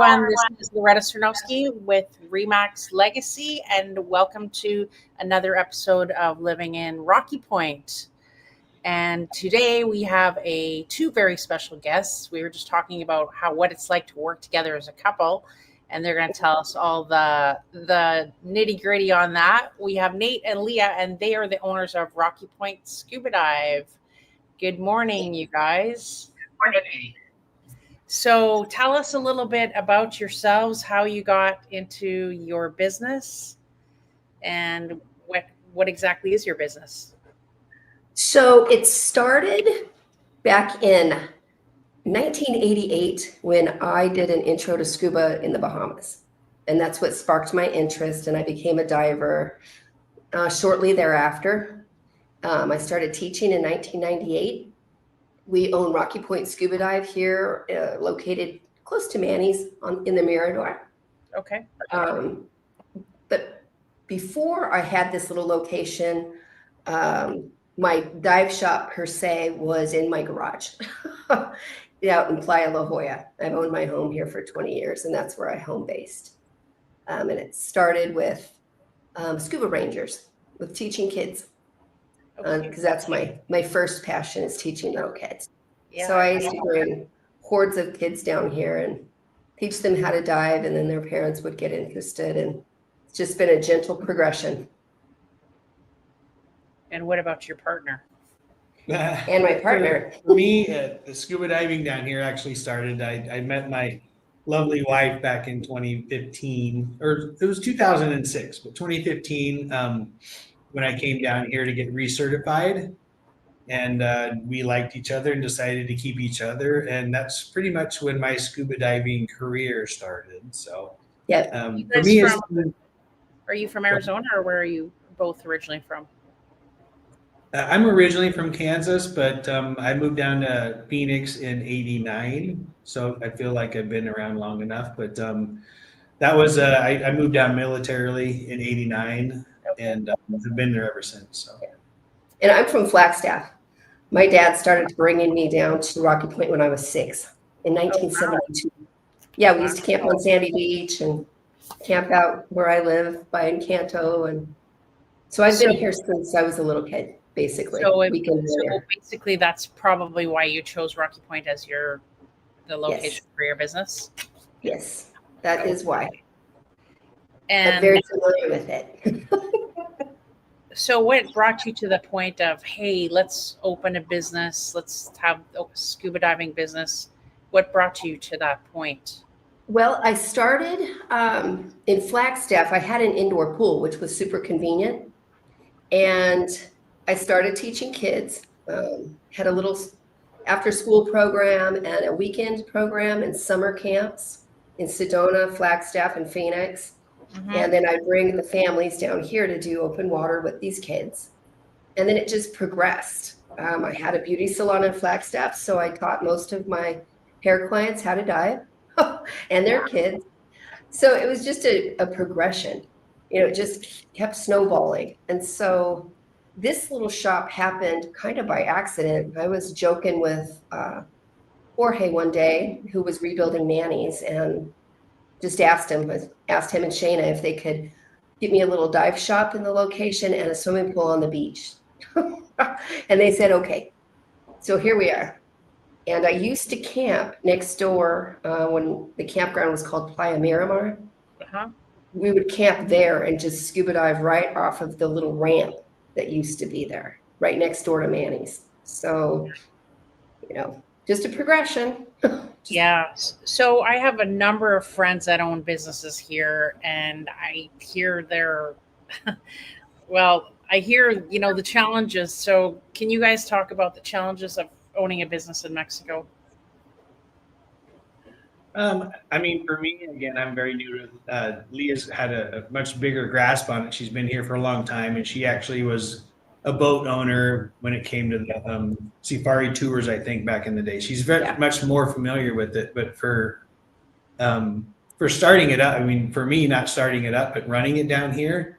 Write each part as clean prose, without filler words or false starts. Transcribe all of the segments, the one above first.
everyone. This is Loretta Sernowski with Remax Legacy, and welcome to another episode of Living in Rocky Point. And today we have two very special guests. We were just talking about what it's like to work together as a couple, and they're going to tell us all the nitty gritty on that. We have Nate and Leah, and they are the owners of Rocky Point Scuba Dive. Good morning, you guys. Good morning. So tell us a little bit about yourselves, how you got into your business, and what exactly is your business? So it started back in 1988 when I did an intro to scuba in the Bahamas. And that's what sparked my interest, and I became a diver shortly thereafter. I started teaching in 1998. We own Rocky Point Scuba Dive here, located close to Manny's in the Mirador. Okay. But before I had this little location, my dive shop per se was in my garage out in Playa La Jolla. I've owned my home here for 20 years, and that's where I home based. And it started with scuba rangers, with teaching kids. Because that's my first passion is teaching little kids. Yeah. So I used to bring hordes of kids down here and teach them how to dive, and then their parents would get interested, and it's just been a gentle progression. And what about your partner? And my partner. For me, the scuba diving down here actually started. I met my lovely wife back in 2015, or it was 2006, but 2015. When I came down here to get recertified, and we liked each other and decided to keep each other. And that's pretty much when my scuba diving career started. So yeah. For me, are you from Arizona, or where are you both originally from? I'm originally from Kansas, but I moved down to Phoenix in '89. So I feel like I've been around long enough, but that was, I moved down militarily in '89. And I've been there ever since. So. And I'm from Flagstaff. My dad started bringing me down to Rocky Point when I was 6 in 1972. Oh, wow. Yeah, we used to camp on Sandy Beach and camp out where I live by Encanto. And so I've been here since I was a little kid, basically. So basically that's probably why you chose Rocky Point as the location for your business? Yes, that is why. And I'm very familiar with it. So what brought you to the point of, hey, let's open a business, let's have a scuba diving business? What brought you to that point? Well, I started in Flagstaff. I had an indoor pool, which was super convenient. And I started teaching kids, had a little after school program and a weekend program and summer camps in Sedona, Flagstaff, and Phoenix. Mm-hmm. And then I bring the families down here to do open water with these kids. And then it just progressed. I had a beauty salon in Flagstaff, so I taught most of my hair clients how to dive and their kids. So it was just a progression. It just kept snowballing. And so this little shop happened kind of by accident. I was joking with Jorge one day, who was rebuilding Manny's, and just asked him and Shayna if they could get me a little dive shop in the location and a swimming pool on the beach. And they said, okay. So here we are. And I used to camp next door when the campground was called Playa Miramar. Uh-huh. We would camp there and just scuba dive right off of the little ramp that used to be there, right next door to Manny's. So, just a progression. Yeah. So I have a number of friends that own businesses here, and I hear I hear, the challenges. So can you guys talk about the challenges of owning a business in Mexico? For me, again, I'm very new to Leah's had a much bigger grasp on it. She's been here for a long time, and she actually was a boat owner when it came to the safari tours, I think, back in the day. She's very much more familiar with it. But for starting it up, for me, not starting it up, but running it down here,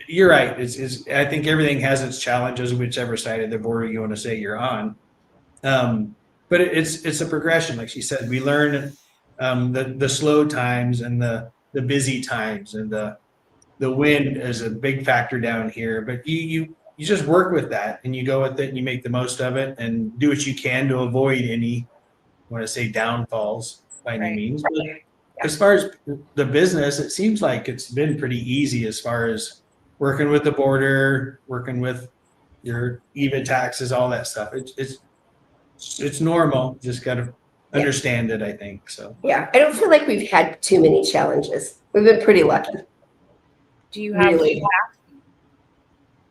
you're right. I think everything has its challenges, whichever side of the border you want to say you're on. But it's a progression. Like she said, we learn the slow times and the busy times, and the wind is a big factor down here. But you just work with that, and you go with it, and you make the most of it, and do what you can to avoid any, I want to say, downfalls by any Right. means. But as far as the business, it seems like it's been pretty easy as far as working with the border, working with your EVA taxes, all that stuff. It's normal. Just got to understand it, I think. So Yeah, I don't feel like we've had too many challenges. We've been pretty lucky. Do you have Really.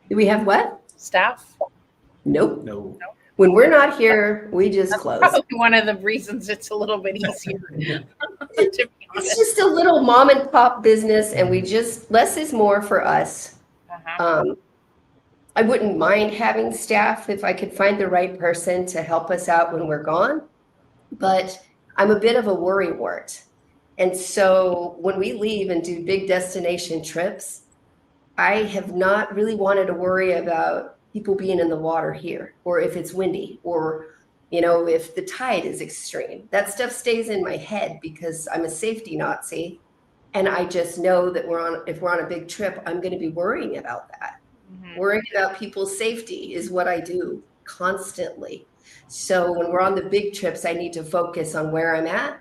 Do we have what? staff? Nope. no. When we're not here, we just That's close. probably one of the reasons it's a little bit easier. To be It's honest. just a little mom and pop business, and we just, less is more for us. Uh-huh. I wouldn't mind having staff if I could find the right person to help us out when we're gone, but I'm a bit of a worrywart. And so when we leave and do big destination trips, I have not really wanted to worry about people being in the water here, or if it's windy, or if the tide is extreme. That stuff stays in my head because I'm a safety Nazi, and I just know that if we're on a big trip, I'm going to be worrying about that. Mhm. Worrying about people's safety is what I do constantly. So when we're on the big trips, I need to focus on where I'm at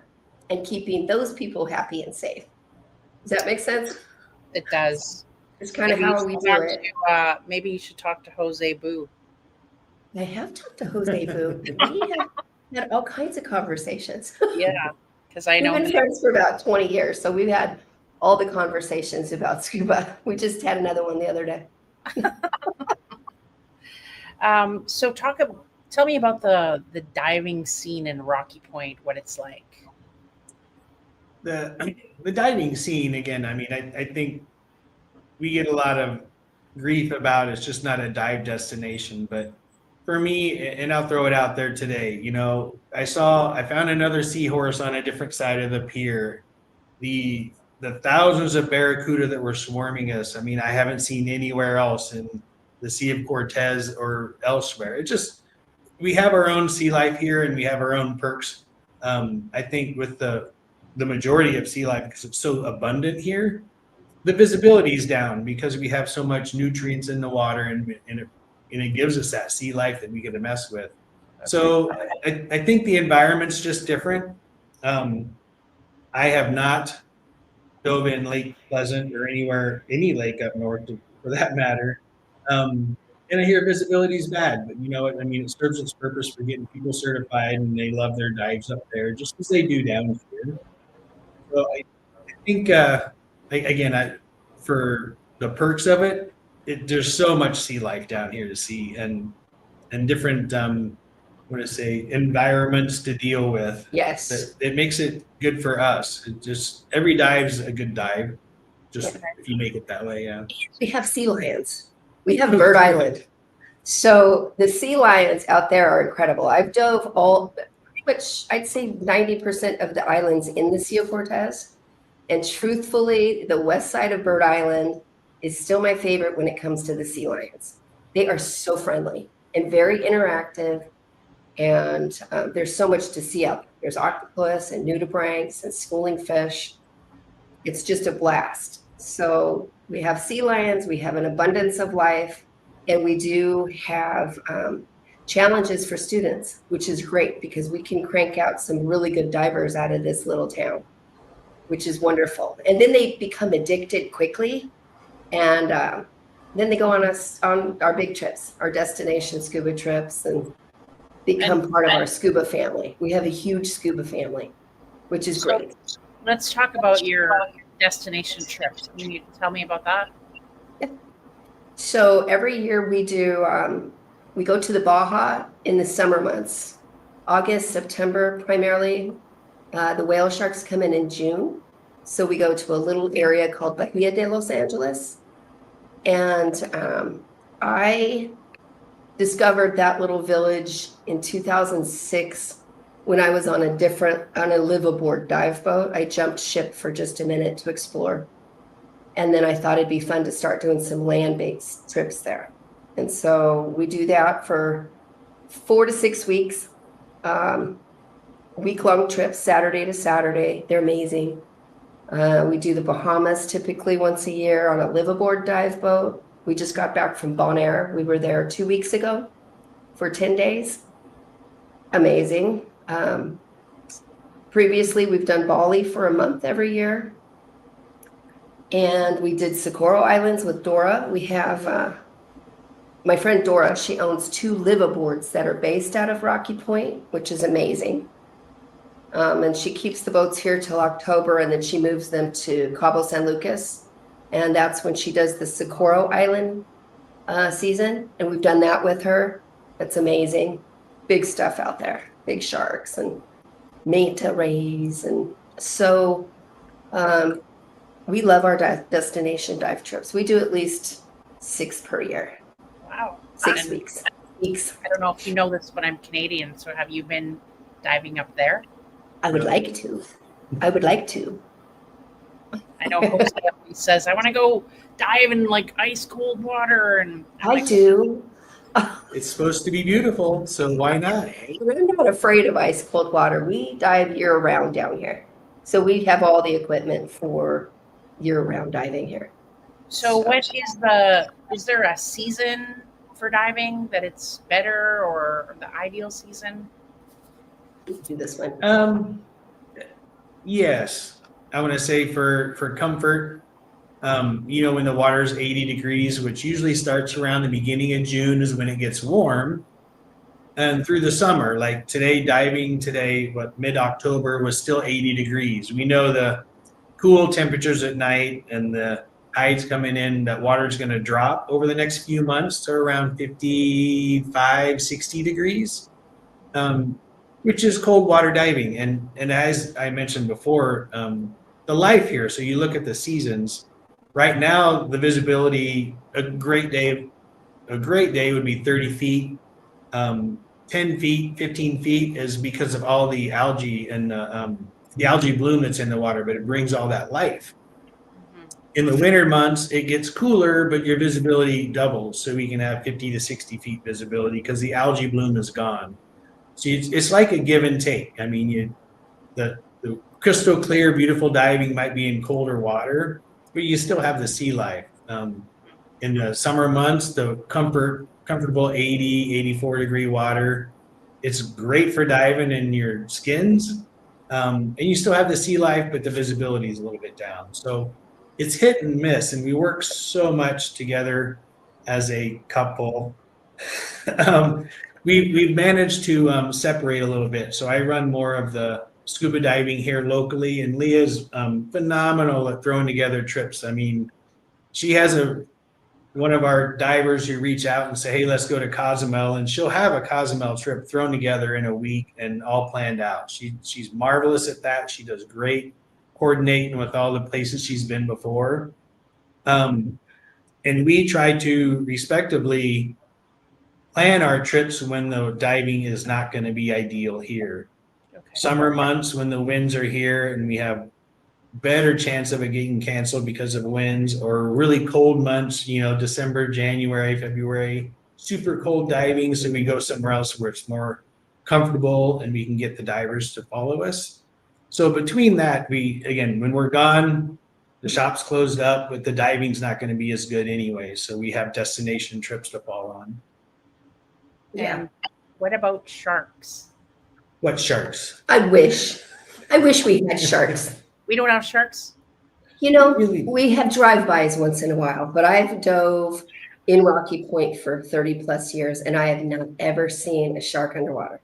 and keeping those people happy and safe. Does that make sense? It does. It's kind of Maybe you how we should do talk it. maybe you should talk to Jose Boo. I have talked to Jose Boo. We have had all kinds of conversations. Yeah, because I We've know been he, friends for about 20 years, so we've had all the conversations about scuba. We just had another one the other day. so tell me about the diving scene in Rocky Point, what it's like. The diving scene, again, I mean, I think we get a lot of grief about it's just not a dive destination. But for me, and I'll throw it out there today, I found another seahorse on a different side of the pier. The thousands of barracuda that were swarming us, I mean, I haven't seen anywhere else in the Sea of Cortez or elsewhere. We have our own sea life here, and we have our own perks. I think with the majority of sea life, because it's so abundant here, the visibility is down because we have so much nutrients in the water, and it gives us that sea life that we get to mess with. So I think the environment's just different. I have not dove in Lake Pleasant or any lake up north for that matter. And I hear visibility is bad, but you know what? I mean, it serves its purpose for getting people certified, and they love their dives up there just as they do down here. So I think, for the perks of it, there's so much sea life down here to see, and different, I want to say, environments to deal with. Yes. It makes it good for us. It just every dive's a good dive, just if you make it that way. Yeah. We have sea lions. We have Bird Island. So the sea lions out there are incredible. I've dove pretty much, I'd say 90% of the islands in the Sea of Cortez. And truthfully, the west side of Bird Island is still my favorite when it comes to the sea lions. They are so friendly and very interactive. And there's so much to see out there. There's octopus and nudibranchs and schooling fish. It's just a blast. So we have sea lions, we have an abundance of life, and we do have challenges for students, which is great because we can crank out some really good divers out of this little town, which is wonderful. And then they become addicted quickly, and then they go on our big trips, our destination scuba trips, and become part of our scuba family. We have a huge scuba family, which is great. Let's talk about your destination trips. Can you tell me about that? So every year we go to the Baja in the summer months, August, September primarily. The whale sharks come in June. So we go to a little area called Bahia de Los Angeles. And I discovered that little village in 2006 when I was on a live aboard dive boat. I jumped ship for just a minute to explore. And then I thought it'd be fun to start doing some land-based trips there. And so we do that for 4 to 6 weeks. week-long trips, Saturday to Saturday. They're amazing. We do the Bahamas typically once a year on a liveaboard dive boat. We just got back from Bonaire. We were there 2 weeks ago for 10 days. Amazing. Previously, we've done Bali for a month every year. And we did Socorro Islands with Dora. We have my friend Dora, she owns 2 liveaboards that are based out of Rocky Point, which is amazing. And she keeps the boats here till October, and then she moves them to Cabo San Lucas. And that's when she does the Socorro Island season. And we've done that with her. It's amazing. Big stuff out there. Big sharks and manta rays. And so we love our destination dive trips. We do at least 6 per year. Wow. 6 weeks. I don't know if you know this, but I'm Canadian. So have you been diving up there? I would like to. I know Jose always says, I want to go dive in like ice cold water. And I do. It's supposed to be beautiful, so why not? I'm not afraid of ice cold water. We dive year round down here. So we have all the equipment for year round diving here. So is there a season for diving that it's better or the ideal season? Do this one. Yes, I want to say for comfort, when the water's 80 degrees, which usually starts around the beginning of June is when it gets warm, and through the summer, like diving today, mid-October was still 80 degrees. We know the cool temperatures at night and the tides coming in, that water's going to drop over the next few months to around 55, 60 degrees. Which is cold water diving. And as I mentioned before, the life here, so you look at the seasons, right now, the visibility, a great day would be 30 feet, 10 feet, 15 feet is because of all the algae and the algae bloom that's in the water, but it brings all that life. In the winter months, it gets cooler, but your visibility doubles. So we can have 50 to 60 feet visibility because the algae bloom is gone. So it's like a give and take. I mean, the crystal clear, beautiful diving might be in colder water, but you still have the sea life. In the summer months, the comfortable 80, 84 degree water, it's great for diving in your skins. And you still have the sea life, but the visibility is a little bit down. So it's hit and miss, and we work so much together as a couple. We've managed to separate a little bit. So I run more of the scuba diving here locally, and Leah's phenomenal at throwing together trips. I mean, she has one of our divers who reach out and say, hey, let's go to Cozumel, and she'll have a Cozumel trip thrown together in a week and all planned out. She's marvelous at that. She does great coordinating with all the places she's been before. And we try to respectively plan our trips when the diving is not going to be ideal here. Okay. Summer months when the winds are here and we have better chance of it getting canceled because of winds, or really cold months, December, January, February, super cold diving. So we go somewhere else where it's more comfortable and we can get the divers to follow us. So between that, when we're gone, the shop's closed up, but the diving's not going to be as good anyway. So we have destination trips to fall on. Yeah. And what about sharks? What sharks? I wish we had sharks. We don't have sharks? Really? We have drive-bys once in a while, but I've dove in Rocky Point for 30 plus years, and I have not ever seen a shark underwater.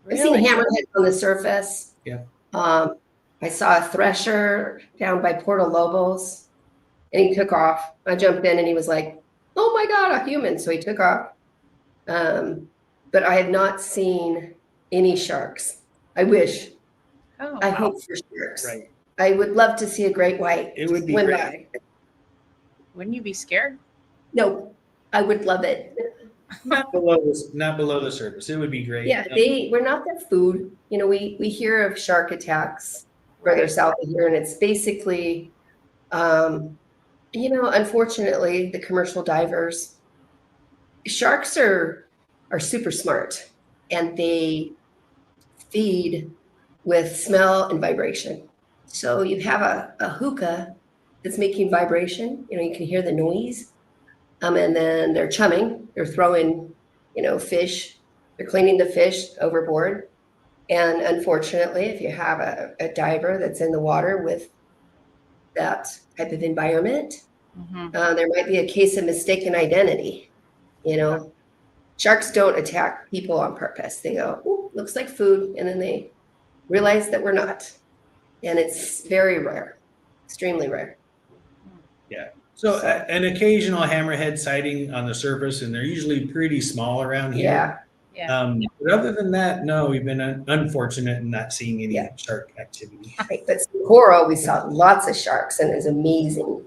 Really? I've seen hammerheads on the surface. Yeah. I saw a thresher down by Porto Lobos, and he took off. I jumped in, and he was like, oh my God, a human. So he took off. But I have not seen any sharks. I wish. Oh, I hope for sharks. Right. I would love to see a great white. It would be great. By. Wouldn't you be scared? No, I would love it. Not below the surface. It would be great. Yeah, we're not their food. We hear of shark attacks further south of here, and it's basically, unfortunately, the commercial divers. Sharks are super smart, and they feed with smell and vibration. So you have a hookah that's making vibration. You can hear the noise. And then they're chumming. They're throwing, fish. They're cleaning the fish overboard. And unfortunately, if you have a diver that's in the water with that type of environment, there might be a case of mistaken identity. Sharks don't attack people on purpose. They go, "Ooh, looks like food," and then they realize that we're not. And it's very rare, extremely rare. Yeah. So an occasional hammerhead sighting on the surface, and they're usually pretty small around here. Yeah. But other than that, no, we've been unfortunate in not seeing any shark activity. Right. But Sapporo, we saw lots of sharks, and it was amazing.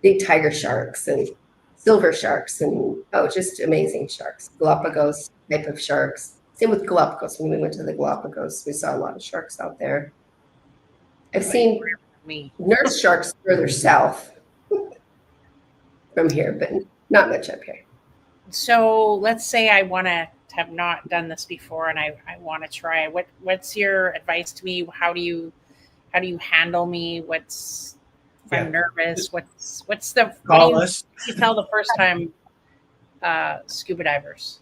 Big tiger sharks and silver sharks, and just amazing sharks. Galapagos type of sharks. Same with Galapagos. When we went to the Galapagos, we saw a lot of sharks out there. I've seen nurse sharks further south from here, but not much up here. So let's say I want to have not done this before and I want to try. What's your advice to me? How do you handle me? If I'm nervous? What do you tell the first time scuba divers?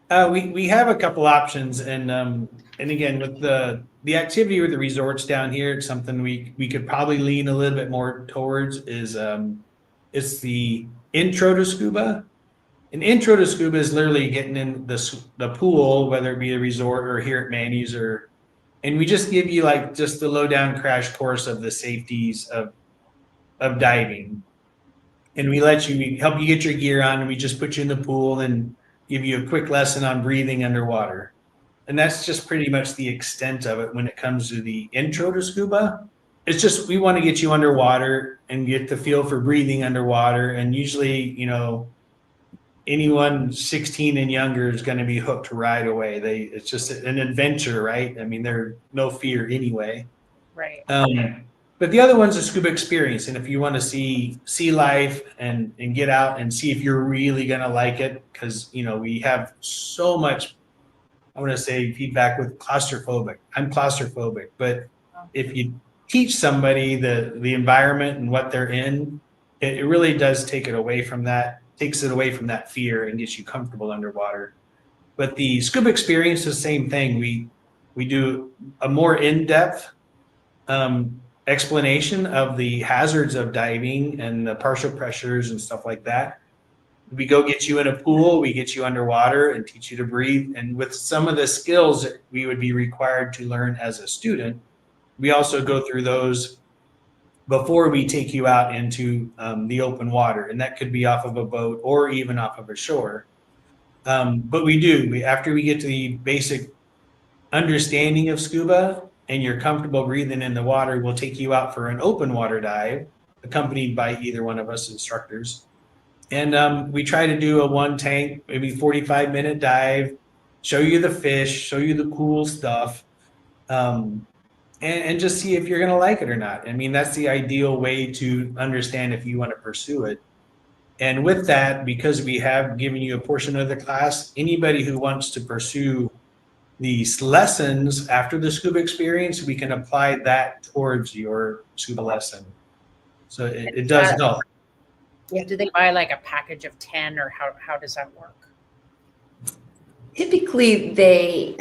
We have a couple options, and again, with the activity with the resorts down here, it's something we could probably lean a little bit more towards is it's the intro to scuba. An intro to scuba is literally getting in the pool, whether it be a resort or here at Manny's, and we just give you like just the lowdown crash course of the safeties of diving, and we help you get your gear on, and we just put you in the pool and give you a quick lesson on breathing underwater. And that's just pretty much the extent of it when it comes to the intro to scuba. It's just we want to get you underwater and get the feel for breathing underwater. And usually, anyone 16 and younger is going to be hooked right away. It's just an adventure, right? I mean, there's no fear anyway. Right. But the other one's a scuba experience. And if you want to see sea life and get out and see if you're really going to like it, because, we have so much, I want to say, feedback with claustrophobic. I'm claustrophobic, but if you teach somebody the environment and what they're in, it really does takes it away from that fear and gets you comfortable underwater. But the scuba experience is the same thing. We do a more in-depth explanation of the hazards of diving and the partial pressures and stuff like that. We go get you in a pool, we get you underwater and teach you to breathe. And with some of the skills that we would be required to learn as a student, we also go through those before we take you out into the open water. And that could be off of a boat or even off of a shore. But after we get to the basic understanding of scuba and you're comfortable breathing in the water, we'll take you out for an open water dive, accompanied by either one of us instructors. And we try to do a one tank, maybe 45-minute dive, show you the fish, show you the cool stuff, and just see if you're going to like it or not. I mean, that's the ideal way to understand if you want to pursue it. And with that, because we have given you a portion of the class, anybody who wants to pursue these lessons after the scuba experience, we can apply that towards your scuba lesson. So it does help. Do they buy like a package of 10, or how does that work? Typically, they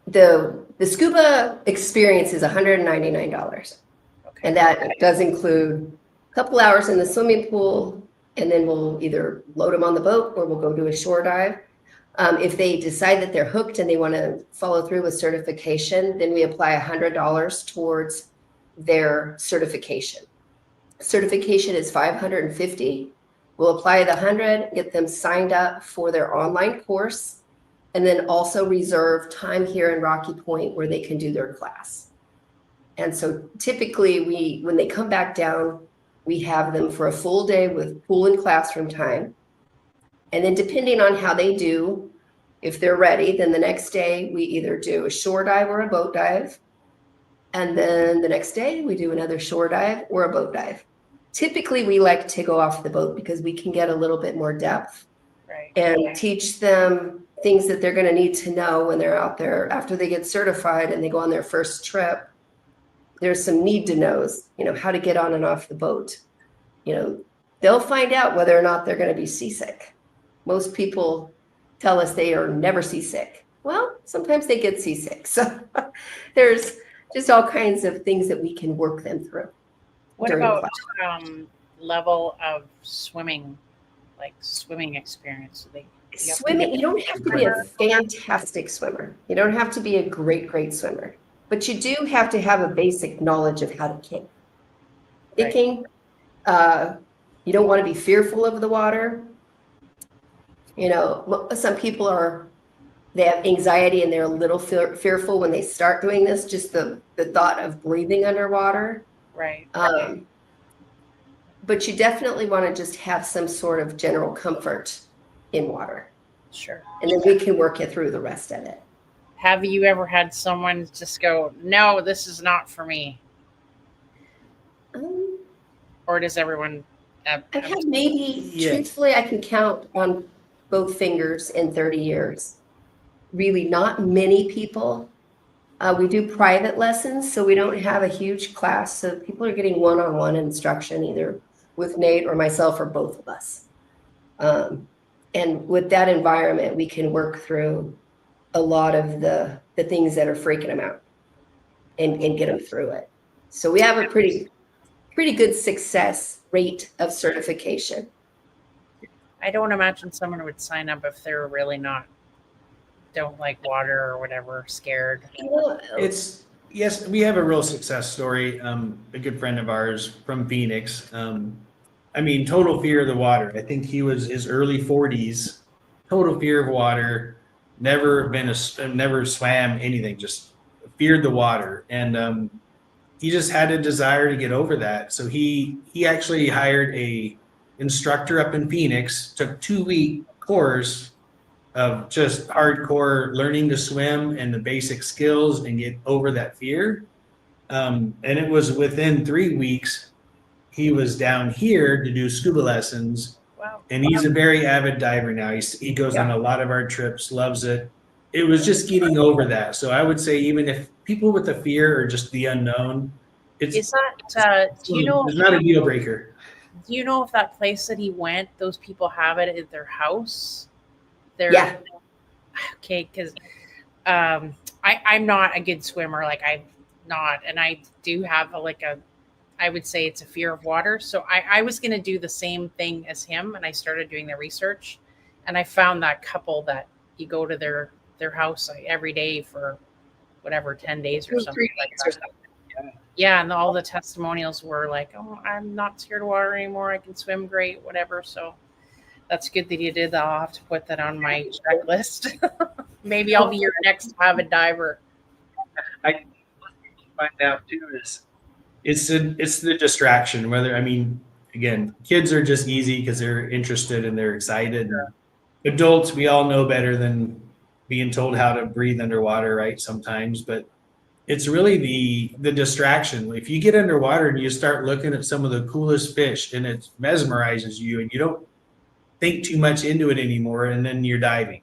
the scuba experience is $199, and that does include a couple hours in the swimming pool, and then we'll either load them on the boat or we'll go do a shore dive. If they decide that they're hooked and they want to follow through with certification, then we apply $100 towards their certification. Certification is $550. We'll apply the $100, get them signed up for their online course, and then also reserve time here in Rocky Point where they can do their class. And so typically when they come back down, we have them for a full day with pool and classroom time. And then depending on how they do, if they're ready, then the next day we either do a shore dive or a boat dive. And then the next day we do another shore dive or a boat dive. Typically we like to go off the boat because we can get a little bit more depth and teach them things that they're going to need to know when they're out there after they get certified and they go on their first trip. There's some need to knows, how to get on and off the boat. They'll find out whether or not they're going to be seasick. Most people tell us they are never seasick. Well, sometimes they get seasick. So there's just all kinds of things that we can work them through. What about level of swimming, like swimming experience? Swimming, you don't have to be a fantastic swimmer. You don't have to be a great swimmer. But you do have to have a basic knowledge of how to kick. Kicking, you don't want to be fearful of the water. Some people they have anxiety and they're a little fearful when they start doing this, just the thought of breathing underwater. Right. But you definitely want to just have some sort of general comfort in water. Sure. And then we can work you through the rest of it. Have you ever had someone just go, no, this is not for me? Or does everyone? I've had maybe, truthfully, I can count on both fingers in 30 years. Really not many people. We do private lessons, so we don't have a huge class. So people are getting one-on-one instruction, either with Nate or myself or both of us. And with that environment, we can work through a lot of the things that are freaking them out and get them through it. So we have a pretty good success rate of certification. I don't imagine someone would sign up if they're really don't like water or whatever, scared. Yes, we have a real success story. A good friend of ours from Phoenix. Total fear of the water. I think he was his early 40s, total fear of water, never swam anything, just feared the water. And he just had a desire to get over that. So he actually hired a instructor up in Phoenix, took 2-week course of just hardcore learning to swim and the basic skills and get over that fear. And it was within 3 weeks, he was down here to do scuba lessons. Wow. And he's a very avid diver now. He goes on a lot of our trips, loves it. It was just getting over that. So I would say, even if people with the fear or just the unknown, it's not a deal breaker. Do you know if that place that he went, those people have it at their house? Yeah. Okay, because I'm not a good swimmer. Like, I'm not, and I do have I would say it's a fear of water. So I was going to do the same thing as him, and I started doing the research, and I found that couple that you go to their house every day for whatever 10 days or something like that. Yeah, and all the testimonials were like, "Oh, I'm not scared of water anymore. I can swim great, whatever." So that's good that you did that. I'll have to put that on my checklist. Maybe I'll be your next avid diver. I find out too is it's the distraction. Again, kids are just easy because they're interested and they're excited. Adults, we all know better than being told how to breathe underwater, right? Sometimes, but it's really the distraction. If you get underwater and you start looking at some of the coolest fish and it mesmerizes you and you don't think too much into it anymore, and then you're diving.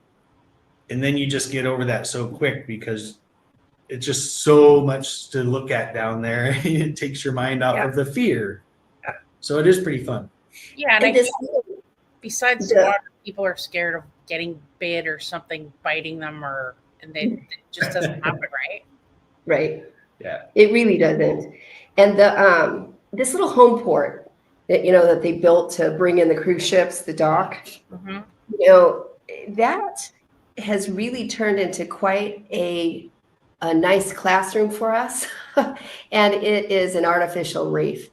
And then you just get over that so quick because it's just so much to look at down there. It takes your mind out of the fear. So it is pretty fun. Yeah, and besides the water, people are scared of getting bit or something biting them, and it just doesn't happen, right? Right. Yeah. It really doesn't. And this little home port that they built to bring in the cruise ships, the dock, that has really turned into quite a nice classroom for us. And it is an artificial reef.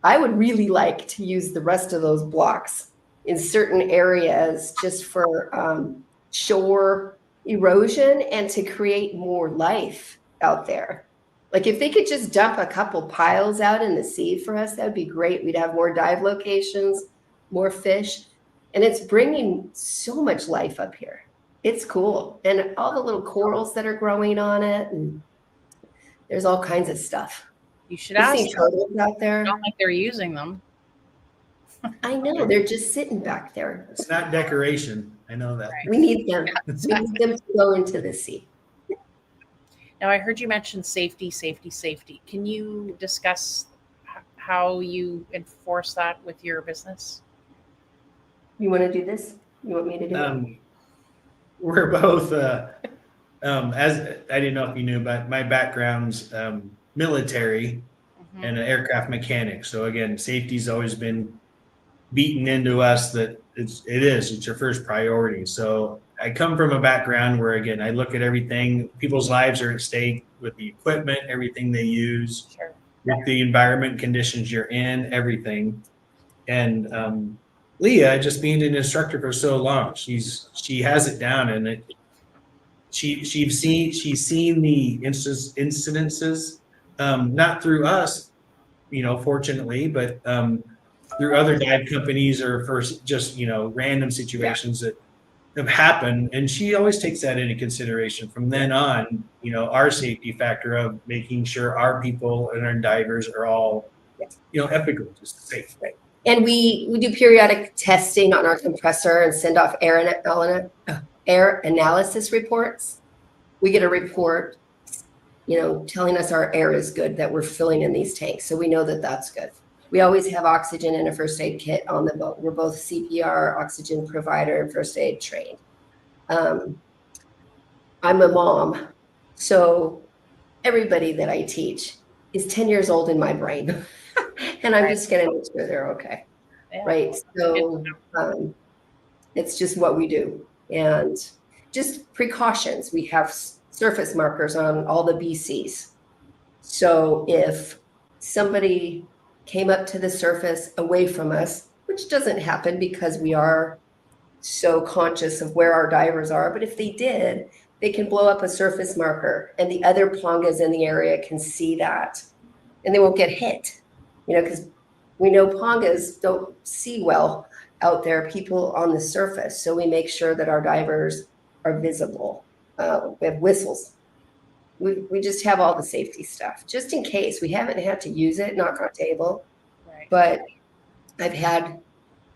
I would really like to use the rest of those blocks in certain areas just for shore erosion and to create more life out there. Like, if they could just dump a couple piles out in the sea for us, that'd be great. We'd have more dive locations, more fish, and it's bringing so much life up here. It's cool. And all the little corals that are growing on it, and there's all kinds of stuff. You should ask them. Turtles out there. Not like they're using them. I know, they're just sitting back there. It's not decoration. I know that. We need them. We need them to go into the sea. Now, I heard you mention safety, safety, safety. Can you discuss how you enforce that with your business? You want to do this? You want me to do it? We're both, as I didn't know if you knew, but my background's military and an aircraft mechanic. So again, safety's always been beaten into us that it's your first priority. So I come from a background where, again, I look at everything. People's lives are at stake with the equipment, everything they use, Sure. with the environment conditions you're in, everything. And Leah, just being an instructor for so long, she has it down, and she's seen the incidences, not through us, fortunately, but through other dive companies or for just random situations that have happened, and she always takes that into consideration. From then on, our safety factor of making sure our people and our divers are all ethical, just safe. Right. And we do periodic testing on our compressor and send off air analysis reports. We get a report, telling us our air is good, that we're filling in these tanks. So we know that that's good. We always have oxygen and a first aid kit on the boat. We're both CPR, oxygen provider, and first aid trained. I'm a mom, so everybody that I teach is 10 years old in my brain. And I'm just going to make sure they're okay. Yeah. Right. So it's just what we do. And just precautions. We have surface markers on all the BCs. So if somebody came up to the surface away from us, which doesn't happen because we are so conscious of where our divers are, but if they did, they can blow up a surface marker and the other pongas in the area can see that and they won't get hit, because we know pongas don't see well out there, people on the surface. So we make sure that our divers are visible. We have whistles. We just have all the safety stuff just in case. We haven't had to use it, knock on table, right. But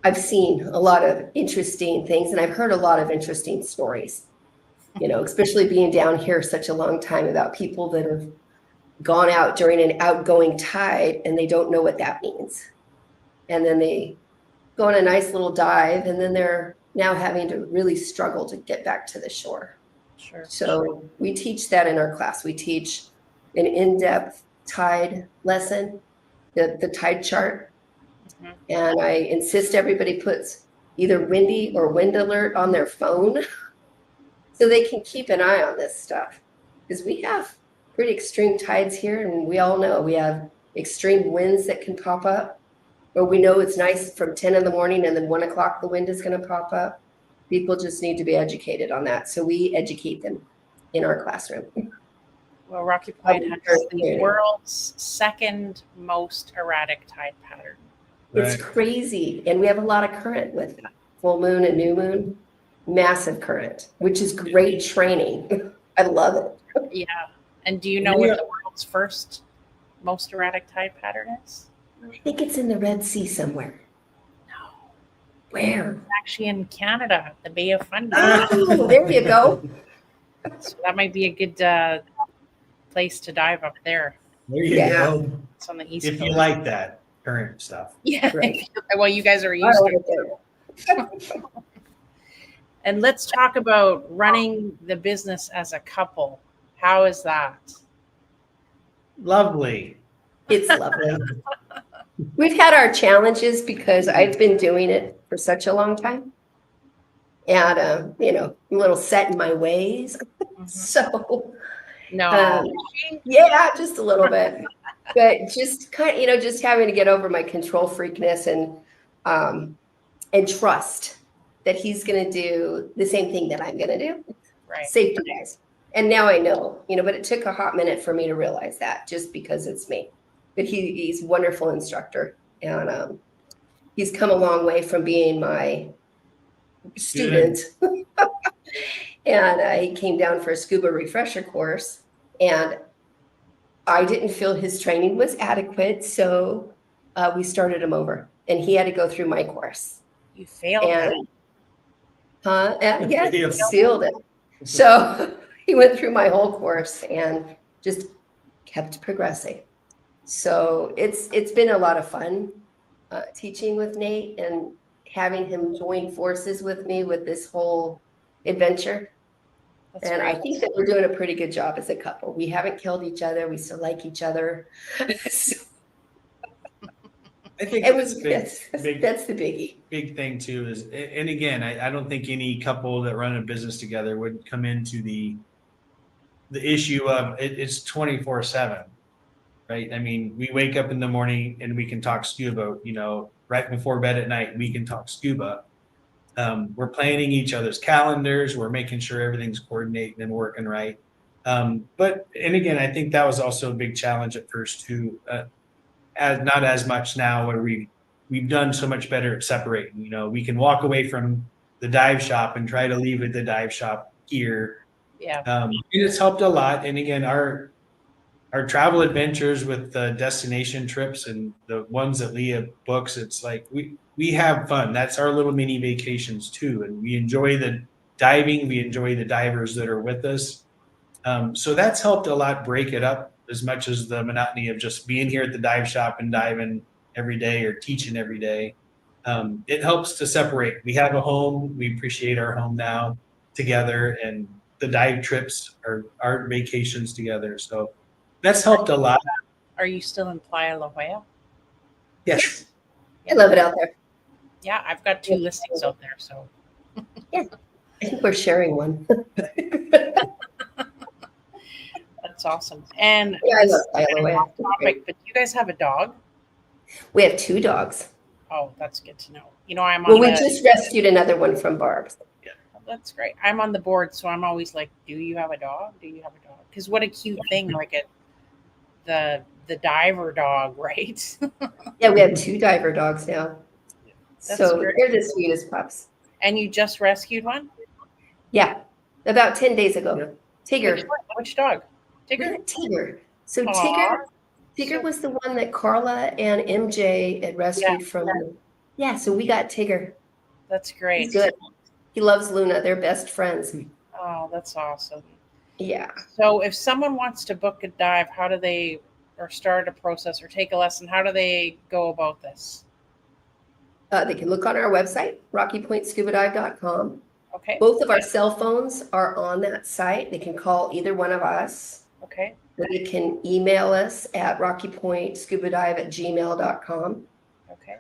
I've seen a lot of interesting things and I've heard a lot of interesting stories, especially being down here such a long time, about people that have gone out during an outgoing tide and they don't know what that means. And then they go on a nice little dive and then they're now having to really struggle to get back to the shore. Sure. So we teach that in our class. We teach an in-depth tide lesson, the tide chart. Mm-hmm. And I insist everybody puts either windy or wind alert on their phone so they can keep an eye on this stuff. Because we have pretty extreme tides here, and we all know we have extreme winds that can pop up. Or we know it's nice from 10 in the morning and then 1 o'clock the wind is going to pop up. People just need to be educated on that. So we educate them in our classroom. Well, Rocky Point has the world's second most erratic tide pattern. It's crazy. And we have a lot of current with that. Full moon and new moon, massive current, which is great training. I love it. Yeah. And do you know what the world's first most erratic tide pattern is? I think it's in the Red Sea somewhere. No. Where? It's actually in Canada, the Bay of Fundy. Oh, there you go. So that might be a good place to dive up there. There you go. It's on the east coast. If you like that current stuff. Yeah. Right. Well, you guys are used to it. And let's talk about running the business as a couple. How is that? Lovely. It's lovely. We've had our challenges because I've been doing it for such a long time. And, I'm a little set in my ways. Mm-hmm. So, yeah, just a little bit. But just kind of, just having to get over my control freakness and trust that he's going to do the same thing that I'm going to do. Right. Safety wise. And now I know, but it took a hot minute for me to realize that, just because it's me. But he's a wonderful instructor, and he's come a long way from being my student. And he came down for a scuba refresher course, and I didn't feel his training was adequate, so we started him over, and he had to go through my course. You failed. And Yeah, he Yes. sealed it. So he went through my whole course and just kept progressing. So it's been a lot of fun teaching with Nate and having him join forces with me with this whole adventure. That's And I great. think that we're doing a pretty good job as a couple. We haven't killed each other. We still like each other. So, I think it that's was big, that's the biggie. big thing too is, and again, I don't think any couple that run a business together would come into the issue of it's 24/7, right? I mean, we wake up in the morning and we can talk scuba, right before bed at night, we can talk scuba. We're planning each other's calendars. We're making sure everything's coordinating and working right. And again, I think that was also a big challenge at first too. Not as much now where we've done so much better at separating. We can walk away from the dive shop and try to leave at the dive shop here. Yeah. And it's helped a lot. And again, our travel adventures with the destination trips and the ones that Leah books, it's like we have fun. That's our little mini vacations too. And we enjoy the diving. We enjoy the divers that are with us. So that's helped a lot break it up as much as the monotony of just being here at the dive shop and diving every day or teaching every day. It helps to separate. We have a home. We appreciate our home now together, and the dive trips are our vacations together. So that's helped a lot. Are you still in Playa La Jolla? Yes. I love it out there. Yeah, I've got 2 listings out there. So I think we're sharing one. that's awesome. And Yeah, I love Playa La Jolla. topic, but you guys have a dog? We have 2 dogs. Oh, that's good to know. I'm Well, on we the. just rescued another one from Barb's. That's great. I'm on the board, so I'm always like, "Do you have a dog? Do you have a dog?" Because what a cute thing, like the diver dog, right? Yeah, we have 2 diver dogs now. That's So great. they're the sweetest pups. And you just rescued one? Yeah, about 10 days ago. Yep. Tigger. Which dog? We Tigger? got Tigger. So Aw. Tigger was the one that Carla and MJ had rescued from. Yeah, so we got Tigger. That's great. He's good. He loves Luna. They're best friends. Oh, that's awesome. Yeah. So if someone wants to book a dive, how do they, or start a process or take a lesson, how do they go about this? They can look on our website, rockypointscubadive.com. Okay. Both of our cell phones are on that site. They can call either one of us. Okay. They can email us at rockypointscubadive@gmail.com. Okay.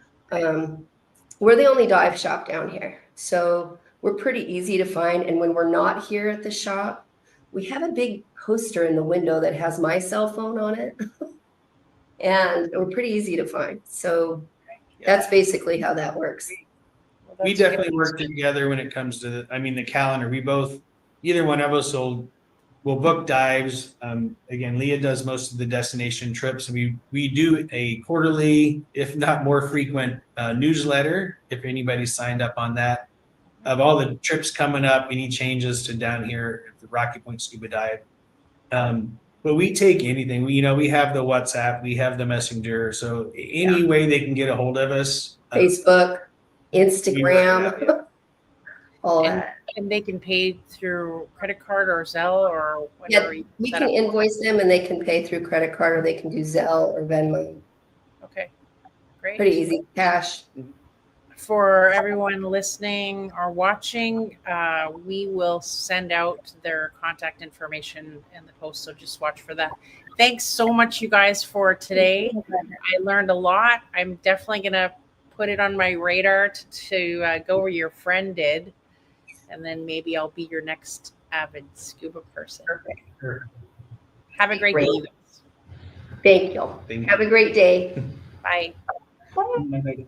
We're the only dive shop down here, so we're pretty easy to find. And when we're not here at the shop, we have a big poster in the window that has my cell phone on it. And we're pretty easy to find. So that's basically how that works. Well, We that's definitely good. work together when it comes to the calendar. Either one of us will book dives. Again, Leah does most of the destination trips. We do a quarterly, if not more frequent, newsletter. If anybody's signed up on that, of all the trips coming up, any changes to down here at the Rocky Point Scuba Dive. But we take anything. We have the WhatsApp, we have the Messenger. So any way they can get a hold of us. Facebook, we work it Instagram, out, yeah. all And, that. and they can pay through credit card or Zelle or whatever. Yeah, you we set can up. invoice them and they can pay through credit card or they can do Zelle or Venmo. Okay. Great. Pretty easy. Cash. For everyone listening or watching, we will send out their contact information in the post, so just watch for that. Thanks so much, you guys, for today. I learned a lot. I'm definitely going to put it on my radar to go where your friend did, and then maybe I'll be your next avid scuba person. Sure. Have a great Great. day, you guys. Thank you. Thank you. Have a great day. Bye. Bye. Bye.